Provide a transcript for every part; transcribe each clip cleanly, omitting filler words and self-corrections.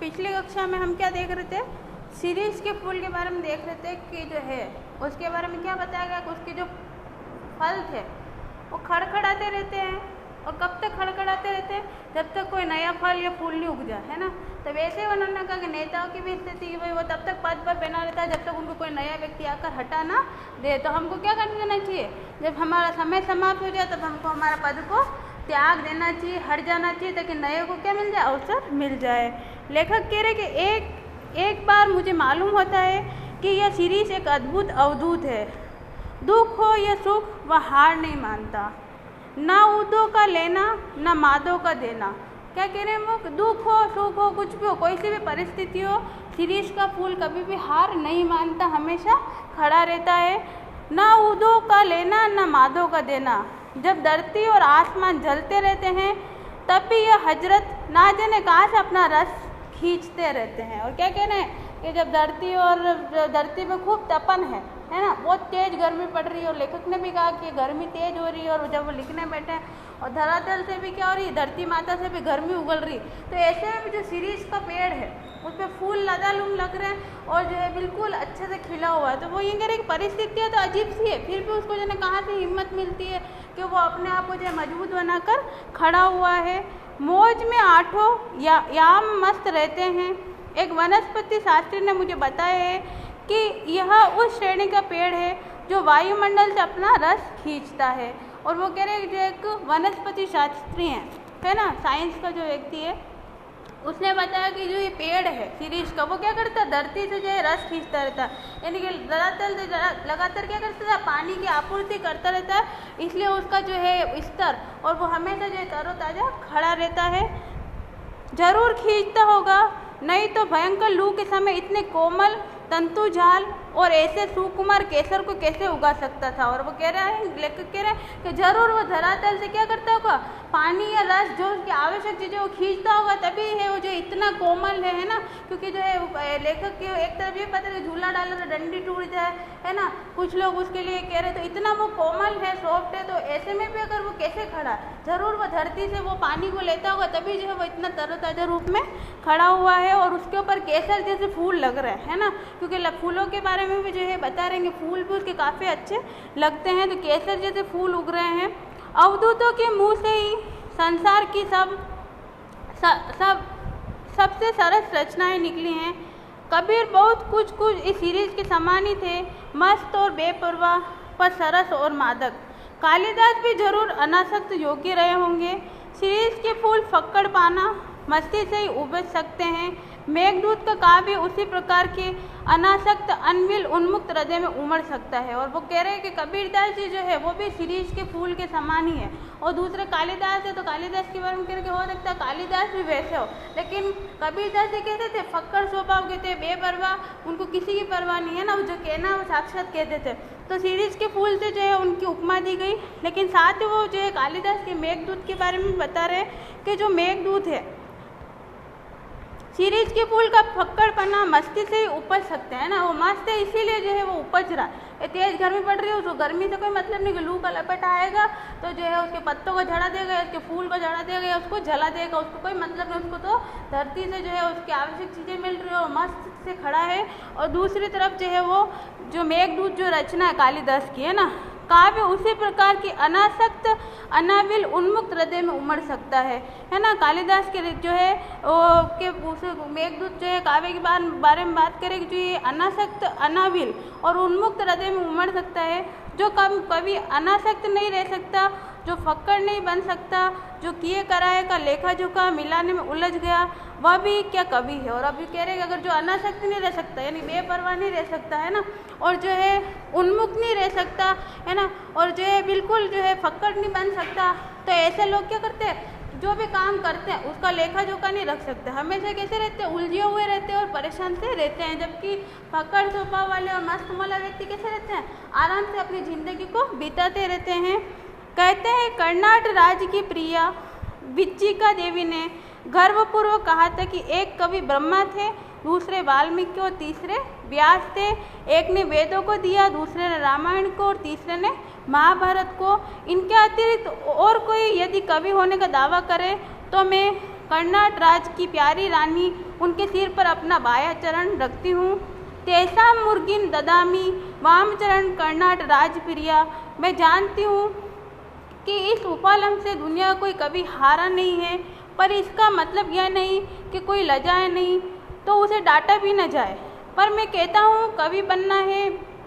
पिछली कक्षा में हम क्या देख रहे थे, शिरीष के फूल के बारे में देख रहे थे कि जो है उसके बारे में क्या बताया गया कि उसके जो फल थे वो खड़खड़ाते रहते हैं। और कब तक खड़खड़ाते रहते हैं? जब तक कोई नया फल या फूल नहीं उग जाए, है ना। तो वैसे उन्होंने कहा कि नेताओं की भी स्थिति कि भाई वो तब तक पद पर बना रहता है जब तक उनको कोई नया व्यक्ति आकर हटा ना दे। तो हमको क्या कर देना चाहिए, जब हमारा समय समाप्त हो जाए तब हमको हमारा पद को त्याग देना चाहिए, हट जाना चाहिए, ताकि नए को क्या मिल जाए, अवसर मिल जाए। लेखक कह रहे कि एक बार मुझे मालूम होता है कि यह शिरीष एक अद्भुत अवधूत है। दुख हो या सुख वह हार नहीं मानता, ना उदो का लेना ना मादो का देना। क्या कह रहे हैं वो, दुख हो सुख हो कुछ भी हो, कोई सी भी परिस्थिति हो, शिरीष का फूल कभी भी हार नहीं मानता, हमेशा खड़ा रहता है। ना उदो का लेना ना मादो का देना। जब धरती और आसमान जलते रहते हैं तब भी यह हजरत ना जाने कहाँ से अपना रस खींचते रहते हैं। और क्या कह रहे हैं कि जब धरती में खूब तपन है ना, बहुत तेज गर्मी पड़ रही है, और लेखक ने भी कहा कि गर्मी तेज हो रही है, और जब वो लिखने बैठे हैं और धरातल से भी क्या हो रही है, धरती माता से भी गर्मी उगल रही। तो ऐसे में भी जो शिरीष का पेड़ है उस पर फूल लदालूम लग रहे हैं और जो है बिल्कुल अच्छे से खिला हुआ है। तो वो ये कह रहे हैं कि परिस्थितियाँ तो अजीब सी है, फिर भी उसको जो है कहाँ से हिम्मत मिलती है कि वो अपने आप को जो है मजबूत बनाकर खड़ा हुआ है। मौज में आठों याम मस्त रहते हैं। एक वनस्पति शास्त्री ने मुझे बताया है कि यह उस श्रेणी का पेड़ है जो वायुमंडल से अपना रस खींचता है। और वो कह रहे हैं जो एक वनस्पति शास्त्री है ना, साइंस का जो व्यक्ति है, उसने बताया कि जो ये पेड़ है शिरीष का, वो क्या करता है, धरती से जो है रस खींचता रहता है, यानी कि धरातल से लगातार क्या करता है, पानी की आपूर्ति करता रहता है, इसलिए उसका जो है स्तर और वो हमेशा जो है तरोताज़ा खड़ा रहता है। जरूर खींचता होगा, नहीं तो भयंकर लू के समय इतने कोमल तंतु जाल और ऐसे सुकुमार केसर को कैसे उगा सकता था। और वो कह रहा है, लेखक कह रहे हैं कि जरूर वो धरातल से क्या करता होगा, पानी या रस जो उसकी आवश्यक चीज़ें वो खींचता होगा, तभी है वो जो इतना कोमल है ना। क्योंकि जो है लेखक के एक तरफ ये पता है कि झूला डाला तो डंडी टूट जाए, है ना, कुछ लोग उसके लिए कह रहे तो इतना वो कोमल है, सॉफ्ट है, तो ऐसे में भी अगर वो कैसे खड़ा है, जरूर वो धरती से वो पानी को लेता होगा, तभी जो है वो इतना तरोताज़ा रूप में खड़ा हुआ है। और उसके ऊपर केसर जैसे फूल लग रहे हैं, है ना, क्योंकि फूलों के बारे में भी जो है बता रहे हैं, फूल भी उसके काफ़ी अच्छे लगते हैं, तो केसर जैसे फूल उग रहे हैं। अवधूतों के मुंह से ही संसार की सबसे सरस रचनाएं निकली हैं। कबीर बहुत कुछ इस सीरीज के समान ही थे, मस्त और बेपरवाह पर सरस और मादक। कालिदास भी जरूर अनासक्त योगी रहे होंगे। सीरीज के फूल फक्कड़ पाना मस्ती से ही उपज सकते हैं। मेघदूत का काव्य उसी प्रकार के अनासक्त अनविल उन्मुक्त हृदय में उमड़ सकता है। और वो कह रहे हैं कि कबीरदास जी जो है वो भी शिरीष के फूल के समान ही है। और दूसरे कालिदास है, तो कालिदास के बारे में कह रहे हो सकता है कालिदास भी वैसे हो, लेकिन कबीरदास जी कहते थे फक्कड़ स्वभाव के थे, बेपरवाह, उनको किसी की परवाह नहीं है ना, वो जो कहना वो साक्षात कहते थे। तो शिरीष के फूल से जो है उनकी उपमा दी गई। लेकिन साथ ही वो जो है कालिदास के मेघदूत के बारे में बता रहे कि जो मेघदूत है, शिरीष के फूल का फक्कड़पना मस्ती से ही उपज सकते हैं ना, वो मस्त है इसीलिए जो है वो उपज रहा है। तेज गर्मी पड़ रही है, उसको गर्मी से कोई मतलब नहीं कि लू का लपेट आएगा तो जो है उसके पत्तों को झड़ा देगा, उसके फूल को झड़ा देगा या उसको जला देगा, उसको कोई मतलब नहीं। उसको तो धरती से जो है उसकी आवश्यक चीज़ें मिल रही है, वो मस्त से खड़ा है। और दूसरी तरफ जो है वो जो मेघदूत जो रचना है कालिदास की, है ना, काव्य उसी प्रकार की अनासक्त अनाविल उन्मुक्त हृदय में उमड़ सकता है ना। कालिदास के जो है के मेघदूत जो है काव्य के बारे में बात करें कि जो ये अनासक्त अनाविल और उन्मुक्त हृदय में उमड़ सकता है। जो कभी अनासक्त नहीं रह सकता, जो फक्कड़ नहीं बन सकता, जो किए कराए का लेखा जोखा मिलाने में उलझ गया, वह भी क्या कवि है। और अभी कह रहे हैं कि अगर जो अनासक्त नहीं रह सकता, यानी बेपरवाह नहीं रह सकता, है ना, और जो है उन्मुक्त नहीं रह सकता, है ना, और जो है बिल्कुल जो है फक्कड़ नहीं बन सकता, तो ऐसे लोग क्या करते हैं, जो भी काम करते हैं उसका लेखा जोखा नहीं रख सकते, हमेशा कैसे रहते हैं, उलझे हुए रहते हैं और परेशान से रहते हैं। जबकि फक्कड़ स्वभाव वाले और मस्त मौला व्यक्ति कैसे रहते हैं, आराम से अपनी जिंदगी को बिताते रहते हैं। कहते हैं कर्नाट राज्य की प्रिया विज्जिका देवी ने गर्वपूर्वक कहा था कि एक कवि ब्रह्मा थे, दूसरे वाल्मीकि और तीसरे व्यास थे। एक ने वेदों को दिया, दूसरे ने रामायण को और तीसरे ने महाभारत को। इनके अतिरिक्त और कोई यदि कवि होने का दावा करे तो मैं कर्नाट राज की प्यारी रानी उनके सिर पर अपना बायां चरण रखती हूँ। तेसा मुर्गिन ददामी वाम चरण कर्नाट राज प्रिया। मैं जानती हूँ कि इस उपालम से दुनिया कोई कभी हारा नहीं है, पर इसका मतलब यह नहीं कि कोई लजाए नहीं तो उसे डांटा भी न जाए। पर मैं कहता हूँ कवि बनना है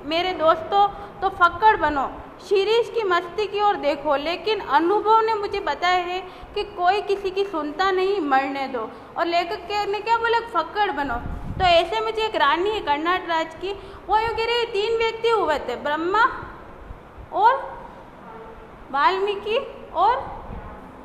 मेरे दोस्तों तो फक्कड़ बनो, शिरीष की मस्ती की ओर देखो। लेकिन अनुभव ने मुझे बताया है कि कोई किसी की सुनता नहीं, मरने दो। और लेखक ने क्या बोला, फक्कड़ बनो। तो ऐसे में जो एक रानी है कर्नाट राज की, वो यूँ कह रही 3 व्यक्ति हुए थे, ब्रह्मा और वाल्मीकि और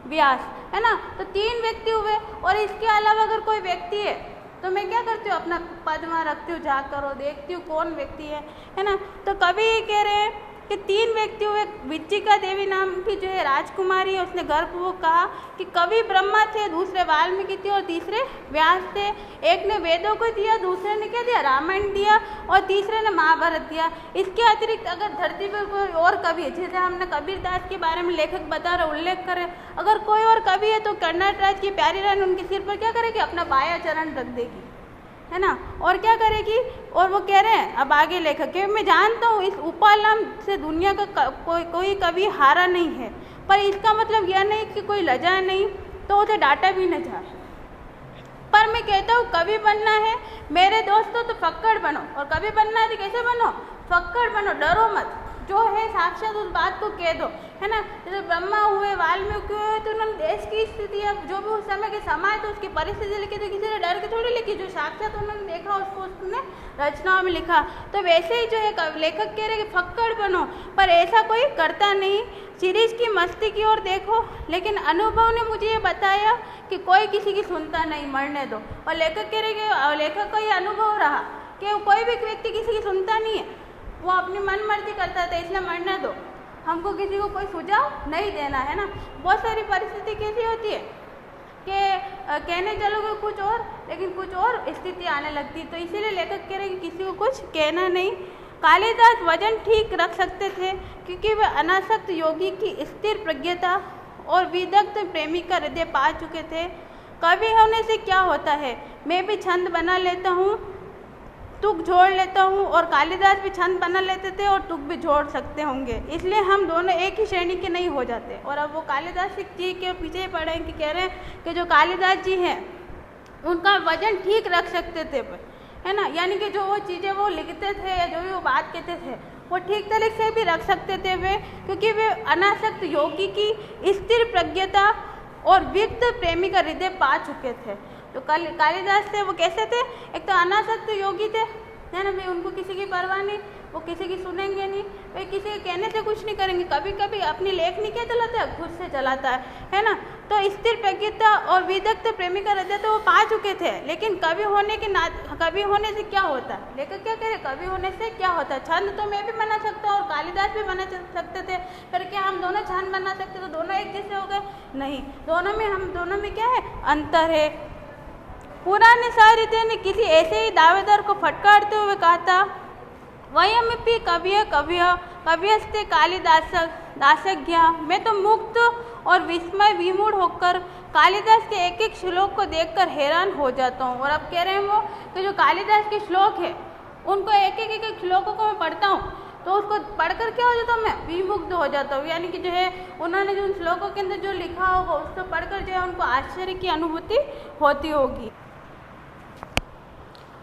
व्यास, है ना। तो 3 व्यक्ति हुए और इसके अलावा अगर कोई व्यक्ति है तो मैं क्या करती हूँ, अपना पद वहाँ रखती हूँ, जाकर और देखती हूँ कौन व्यक्ति है ना। तो कवि ये कह रहे हैं कि 3 व्यक्ति हुए। विचिका देवी नाम की जो है राजकुमारी है, उसने गर्भपूर्वक कहा कि कवि ब्रह्मा थे, दूसरे वाल्मीकि थे और तीसरे व्यास थे। एक ने वेदों को दिया, दूसरे ने क्या दिया, रामायण दिया और तीसरे ने महाभारत दिया। इसके अतिरिक्त अगर धरती पर कोई और कवि है, जैसे हमने कबीरदास के बारे में लेखक बता रहे, उल्लेख करे, अगर कोई और कवि है तो कर्नाट राज की प्यारी रानी उनके सिर पर क्या करेगी, अपना बायां चरण रख देगी, है ना। और क्या करेगी, और वो कह रहे हैं अब आगे लेखक के, मैं जानता हूँ इस उपालम से दुनिया का कोई कवि हारा नहीं है, पर इसका मतलब यह नहीं कि कोई लजाए नहीं तो उसे डांटा भी न जाए। पर मैं कहता हूँ कवि बनना है मेरे दोस्तों तो फक्कड़ बनो, और कवि बनना है तो कैसे बनो, फक्कड़ बनो, डरो मत, जो है साक्षात उस बात को कह दो, है ना। जैसे ब्रह्मा हुए, वाल्मीकि हुए, तो उन्होंने देश की स्थिति जो भी उस समय के समाज तो उसकी परिस्थिति लिखी, तो किसी ने डर के थोड़ी लिखी, जो साक्षात उन्होंने देखा उसको उसने रचनाओं में लिखा। तो वैसे ही जो है लेखक कह रहे कि फक्कड़ बनो, पर ऐसा कोई करता नहीं। सीरीज की मस्ती की ओर देखो, लेकिन अनुभव ने मुझे ये बताया कि कोई किसी की सुनता नहीं, मरने दो। और लेखक कह रहे कि लेखक का ये अनुभव रहा कि कोई भी व्यक्ति किसी की सुनता नहीं है, वो अपनी मन मर्जी करता था, इसलिए मरने दो, हमको किसी को कोई सुझाव नहीं देना, है ना। बहुत सारी परिस्थिति कैसी होती है कि कहने चलोगे कुछ और, लेकिन कुछ और स्थिति आने लगती है। तो इसीलिए लेखक कह रहे कि किसी को कुछ कहना नहीं। कालिदास वजन ठीक रख सकते थे क्योंकि वे अनासक्त योगी की स्थिर प्रज्ञता और विदग्ध प्रेमी का हृदय पा चुके थे। कवि होने से क्या होता है, मैं भी छंद बना लेता हूँ, तुक जोड़ लेता हूँ, और कालिदास भी छंद बना लेते थे और तुक भी जोड़ सकते होंगे, इसलिए हम दोनों एक ही श्रेणी के नहीं हो जाते। और अब वो कालिदास जी के पीछे पड़े हैं कि कह रहे हैं कि जो कालिदास जी हैं उनका वजन ठीक रख सकते थे, है ना, यानी कि जो वो चीज़ें वो लिखते थे या जो भी वो बात कहते थे वो ठीक तरीके से भी रख सकते थे वे, क्योंकि वे अनासक्त योगी की स्थिर प्रज्ञता और विक्त प्रेमी का हृदय पा चुके थे। तो कालिदास थे वो कैसे थे, एक तो अनासक्त योगी थे, है ना, भाई उनको किसी की परवाह नहीं, वो किसी की सुनेंगे नहीं, वे किसी के कहने से कुछ नहीं करेंगे। कभी कभी अपनी लेखनी क्या चलाता है, खुद से चलाता है ना। तो स्थिर प्रज्ञता और विदग्ध प्रेमी का हृदय तो वो पा चुके थे, लेकिन कवि होने से क्या होता है, लेखक क्या कह रहे, कवि होने से क्या होता है। छंद तो मैं भी बना सकता हूँ और कालिदास भी बना सकते थे, फिर क्या हम दोनों छंद बना सकते, तो दोनों एक जैसे हो गए, नहीं, हम दोनों में क्या है, अंतर है। पुराने साहित्य ने किसी ऐसे ही दावेदार को फटकारते हुए कहा था, वयमपि कव्यस्ते कालिदासज्ञ। मैं तो मुक्त और विस्मय विमूढ़ होकर कालिदास के एक एक श्लोक को देखकर हैरान हो जाता हूँ। और अब कह रहे हैं वो कि जो कालिदास के श्लोक है उनको एक एक श्लोकों को मैं पढ़ता हूँ तो उसको पढ़कर क्या हो जाता हूँ, मैं विमुग्ध हो जाता हूँ, यानी कि जो है उन्होंने जो उन श्लोकों के अंदर जो लिखा होगा उसको पढ़कर जो है उनको आश्चर्य की अनुभूति होती होगी।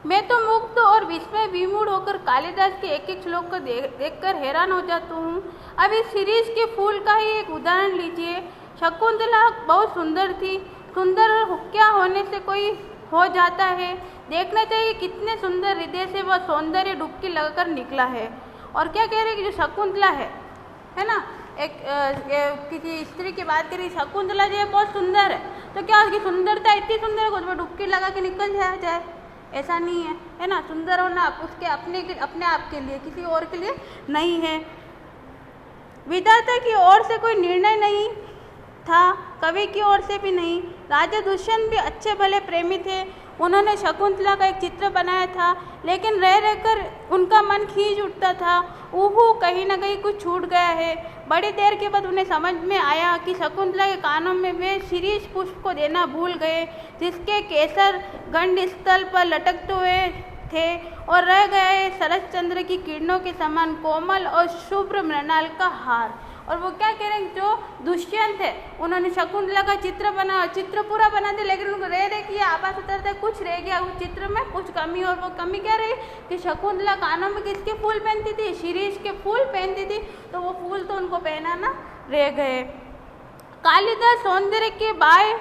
मैं तो मुग्ध और विस्मय विमूढ़ होकर कालिदास के एक एक श्लोक को देखकर हैरान हो जाता हूँ। अब इस सीरीज के फूल का ही एक उदाहरण लीजिए। शकुंतला बहुत सुंदर थी, सुंदर क्या होने से कोई हो जाता है, देखना चाहिए कितने सुंदर हृदय से वह सौंदर्य डुबकी लगाकर निकला है। और क्या कह रहे हैं कि जो शकुंतला है ना, एक किसी स्त्री की बात करी, शकुंतला जो है बहुत सुंदर है, तो क्या उसकी सुंदरता इतनी सुंदर है कुछ डुबकी लगा के निकल जाए, ऐसा नहीं है ना। सुंदर होना उसके अपने आप के लिए, किसी और के लिए नहीं है। विधाता की ओर से कोई निर्णय नहीं था, कवि की ओर से भी नहीं। राजा दुष्यंत भी अच्छे भले प्रेमी थे। उन्होंने शकुंतला का एक चित्र बनाया था, लेकिन रह रहकर उनका मन खींच उठता था। ऊहू, कहीं न कहीं कुछ छूट गया है। बड़ी देर के बाद उन्हें समझ में आया कि शकुंतला के कानों में वे शिरीष पुष्प को देना भूल गए, जिसके केसर गंड स्थल पर लटकते हुए थे, और रह गए शरदचंद्र की किरणों के समान कोमल और शुभ्र मृणाल का हार। और वो क्या कह रहे हैं, जो दुष्यंत है उन्होंने शकुंतला का चित्र बना, चित्र पूरा बना दिया, लेकिन उनको रह किया आभास होता था कुछ रह गया उस चित्र में, कुछ कमी। और वो कमी क्या रही कि शकुंतला कानों में किसके फूल पहनती थी, शिरीष के फूल पहनती थी, तो वो फूल तो उनको पहनाना रह गए। कालिदास सौंदर्य के बाह्य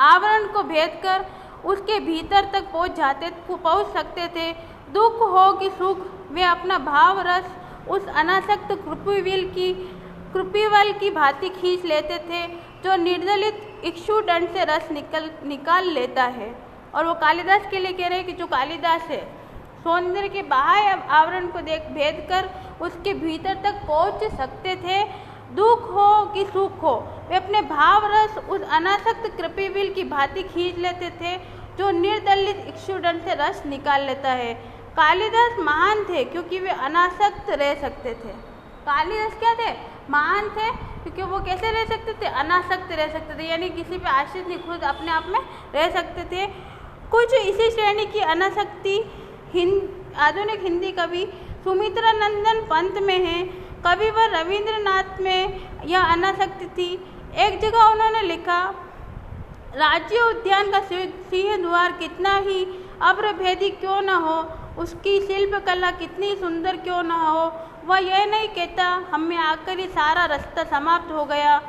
आवरण को भेद कर उसके भीतर तक पहुँच सकते थे। दुख हो कि सुख, वे अपना भाव रस उस अनासक्त कृपिवल की भांति खींच लेते थे, जो निर्दलित इक्षु दंड से रस निकाल लेता है। और वो कालिदास के लिए कह रहे हैं कि जो कालिदास है सौंदर्य के बाह्य आवरण को भेद कर उसके भीतर तक पहुंच सकते थे। दुख हो कि सुख हो, वे अपने भाव रस उस अनासक्त कृपिविल की भांति खींच लेते थे, जो निर्दलित इक्षुदंड से रस निकाल लेता है। कालिदास महान थे क्योंकि वे अनासक्त रह सकते थे। कालिदास क्या थे, महान थे क्योंकि वो कैसे रह सकते थे, अनासक्त रह सकते थे, यानी किसी पे आश्रित नहीं, खुद अपने आप में रह सकते थे। कुछ इसी श्रेणी की अनासक्ति आधुनिक हिंदी कवि सुमित्रा नंदन पंत में है। कविवर रविंद्रनाथ में यह अनासक्ति थी। एक जगह उन्होंने लिखा, राज्य उद्यान का सिंह द्वार कितना ही अभ्रभेदी क्यों न हो, उसकी शिल्पकला कितनी सुंदर क्यों न हो, वह यह नहीं कहता हमें आकर ही सारा रास्ता समाप्त हो गया।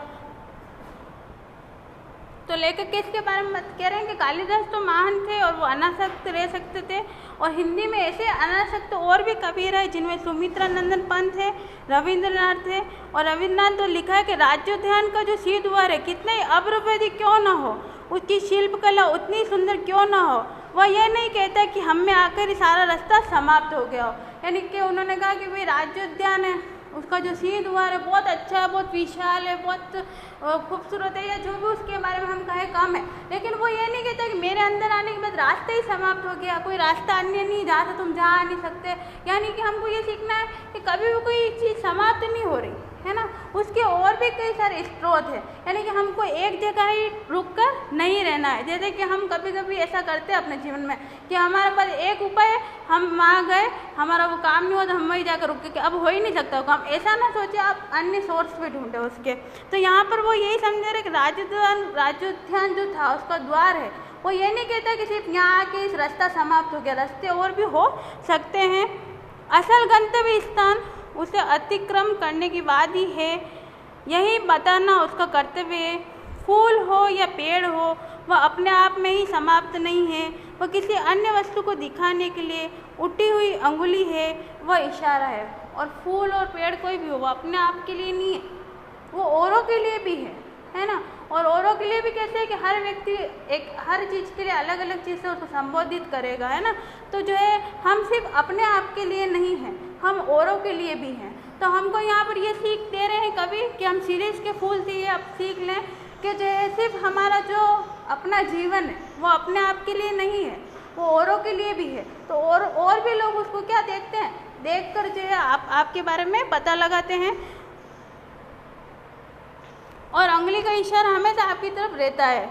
तो लेखक किसके बारे में कह रहे हैं कि कालिदास तो महान थे और वो अनासक्त रह सकते थे। और हिंदी में ऐसे अनासक्त और भी कवि रहे, जिनमें सुमित्रा नंदन पंत है, रविंद्रनाथ थे। और रविंद्रनाथ तो लिखा है कि राज्योद्यान का जो सिंह द्वार है कितना ही अभ्रभेदी क्यों न हो, उसकी शिल्पकला उतनी सुंदर क्यों न हो, वह यह नहीं कहता कि हम में आकर ही सारा रास्ता समाप्त हो गया हो। यानी कि उन्होंने कहा कि भाई राज्योद्यान है, उसका जो सिंह द्वार है बहुत अच्छा है, बहुत विशाल है, बहुत खूबसूरत है, या जो भी उसके बारे में हम कहें कम है, लेकिन वो ये नहीं कहता कि मेरे अंदर आने के बाद रास्ता ही समाप्त हो गया, कोई रास्ता अन्य नहीं जहाँ से तुम जा नहीं सकते। यानी कि हमको ये सीखना है कि कभी भी कोई चीज़ समाप्त नहीं हो रही है ना, उसके और भी कई सारे स्रोत है। यानी कि हमको एक जगह ही रुक कर नहीं रहना है। जैसे कि हम कभी कभी ऐसा करते हैं अपने जीवन में कि हमारे पास एक उपाय है, हम वहाँ गए, हमारा वो काम नहीं हुआ तो हम वहीं जाकर रुक के अब हो ही नहीं सकता वो काम। ऐसा ना सोचे, आप अन्य सोर्स पे ढूंढे उसके। तो यहाँ पर वो यही समझ रहे कि राज्योद्यान जो था उसका द्वार है, वो ये नहीं कहता कि सिर्फ यहाँ आके इस रास्ता समाप्त हो गया, रास्ते और भी हो सकते हैं। असल गंतव्य स्थान उसे अतिक्रम करने की बात ही है, यही बताना उसका कर्तव्य है। फूल हो या पेड़ हो, वह अपने आप में ही समाप्त नहीं है, वह किसी अन्य वस्तु को दिखाने के लिए उठी हुई अंगुली है, वह इशारा है। और फूल और पेड़ कोई भी हो, वो अपने आप के लिए नहीं है, वो औरों के लिए भी है ना। और औरों के लिए भी कैसे है कि हर व्यक्ति एक हर चीज़ के लिए अलग अलग चीज़ से उसको संबोधित करेगा, है ना। तो जो है हम सिर्फ अपने आप के लिए नहीं हैं, हम औरों के लिए भी हैं। तो हमको यहाँ पर ये सीख दे रहे हैं कभी कि हम शिरीष के फूल से ये अब सीख लें कि जो है सिर्फ हमारा जो अपना जीवन है वो अपने आप के लिए नहीं है, वो औरों के लिए भी है। तो और भी लोग उसको क्या देखते हैं, देख कर जो है आपके बारे में पता लगाते हैं, और उंगली का इशारा हमेशा आपकी तरफ रहता है।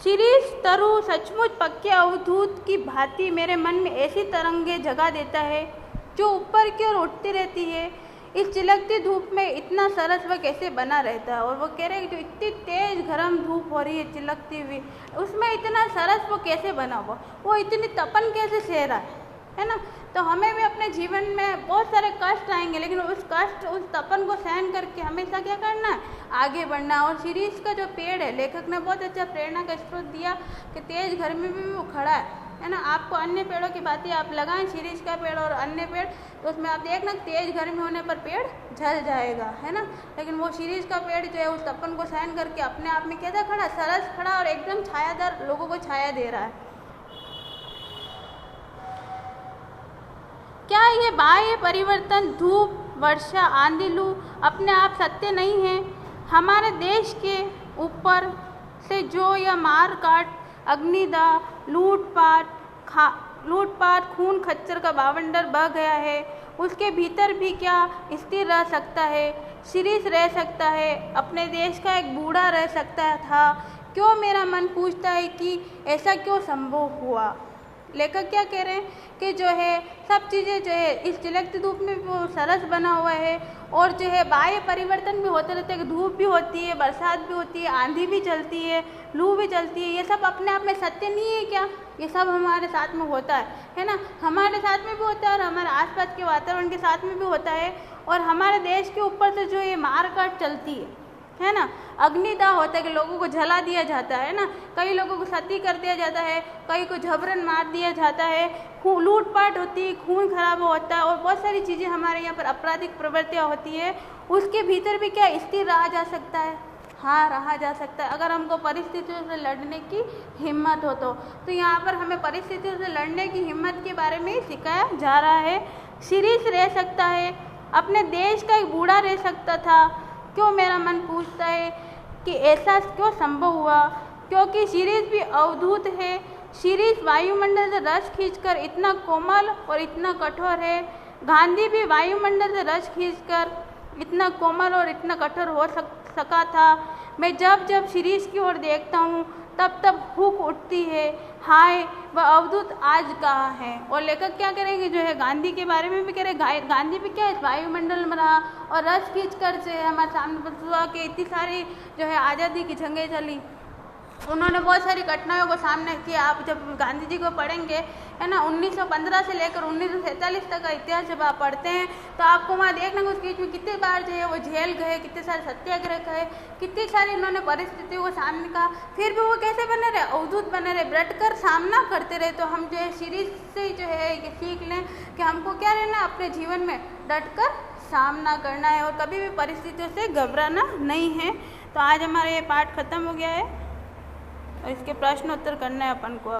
शिरीष तरु सचमुच पक्के अवधूत की भांति मेरे मन में ऐसी तरंगे जगा देता है जो ऊपर की ओर उठती रहती है। इस चिलकती धूप में इतना सरस वह कैसे बना रहता है। और वो कह रहे हैं कि जो इतनी तेज गर्म धूप हो रही है चिलकती हुई, उसमें इतना सरस वो कैसे बना हुआ, वो इतनी तपन कैसे सह रहा है ना। तो हमें भी अपने जीवन में बहुत सारे कष्ट आएंगे, लेकिन उस कष्ट उस तपन को सहन करके हमेशा क्या करना है, आगे बढ़ना है। और शिरीष का जो पेड़ है, लेखक ने बहुत अच्छा प्रेरणा का स्रोत दिया कि तेज गर्मी में भी वो खड़ा है ना। आपको अन्य पेड़ों की बातें आप लगाएं, शिरीष का पेड़ और अन्य पेड़, तो उसमें आप देखना तेज गर्मी होने पर पेड़ जल जाएगा, है ना। लेकिन वो शिरीष का पेड़ जो है उस तपन को सहन करके अपने आप में कैसा खड़ा, सरस खड़ा और एकदम छायादार लोगों को छाया दे रहा है। क्या ये बाह्य परिवर्तन, धूप, वर्षा, आंधी, लू अपने आप सत्य नहीं है। हमारे देश के ऊपर से जो यह मार काट, अग्निदाह, लूटपाट, खून खच्चर का बावंडर बह गया है, उसके भीतर भी क्या स्थिर रह सकता है, शिरीष रह सकता है, अपने देश का एक बूढ़ा रह सकता था? क्यों मेरा मन पूछता है कि ऐसा क्यों संभव हुआ? लेखक क्या कह रहे हैं कि जो है सब चीज़ें जो है इस चिलकती धूप में वो सरस बना हुआ है, और जो है बाह्य परिवर्तन भी होते रहते हैं, धूप भी होती है, बरसात भी होती है, आंधी भी चलती है, लू भी चलती है। ये सब अपने आप में सत्य नहीं है क्या? ये सब हमारे साथ में होता है ना? हमारे साथ में भी होता है और हमारे आसपास के वातावरण के साथ में भी होता है। और हमारे देश के ऊपर से जो ये मारकाट चलती है ना, अग्निदाह होता है कि लोगों को जला दिया जाता है ना, कई लोगों को सती कर दिया जाता है, कई को जबरन मार दिया जाता है, लूटपाट होती है, खून खराब होता है, और बहुत सारी चीज़ें हमारे यहाँ पर आपराधिक प्रवृत्तियाँ होती है। उसके भीतर भी क्या स्थिर रहा जा सकता है? हाँ, रहा जा सकता है, अगर हमको परिस्थितियों से लड़ने की हिम्मत हो तो यहाँ पर हमें परिस्थितियों से लड़ने की हिम्मत के बारे में सिखाया जा रहा है। शिरीष रह सकता है, अपने देश का एक बूढ़ा रह सकता था। क्यों मेरा मन पूछता है कि ऐसा क्यों संभव हुआ? क्योंकि शिरीष भी अवधूत है। शिरीष वायुमंडल से रस खींचकर इतना कोमल और इतना कठोर है। गांधी भी वायुमंडल से रस खींचकर इतना कोमल और इतना कठोर हो सका था। मैं जब जब शिरीष की ओर देखता हूँ तब तब भूख उठती है, हाय वह अवधूत आज कहाँ है? और लेखक क्या करेंगे जो है गांधी के बारे में भी कह रहे, गांधी भी क्या इस वायुमंडल में रहा और रस खींच कर से हमारे सामने हुआ कि इतनी सारी जो है आज़ादी की जंगें चली, उन्होंने बहुत सारी घटनाओं को सामने किया। आप जब गांधी जी को पढ़ेंगे है ना, 1915 से लेकर 1947 तक का इतिहास जब आप पढ़ते हैं तो आपको वहाँ देखने को उस बीच में कितनी बार जो है वो जेल गए, कितने सारे सत्याग्रह गए, कितनी सारी उन्होंने परिस्थितियों को सामने कहा, फिर भी वो कैसे बने रहे? अवधूत बने रहे, डटकर सामना करते रहे। तो हम जो है सीरीज से जो है ये सीख लें कि हमको क्या रहना है, अपने जीवन में डटकर सामना करना है और कभी भी परिस्थितियों से घबराना नहीं है। तो आज हमारा ये पाठ खत्म हो गया है और इसके प्रश्न उत्तर करना है अपन को।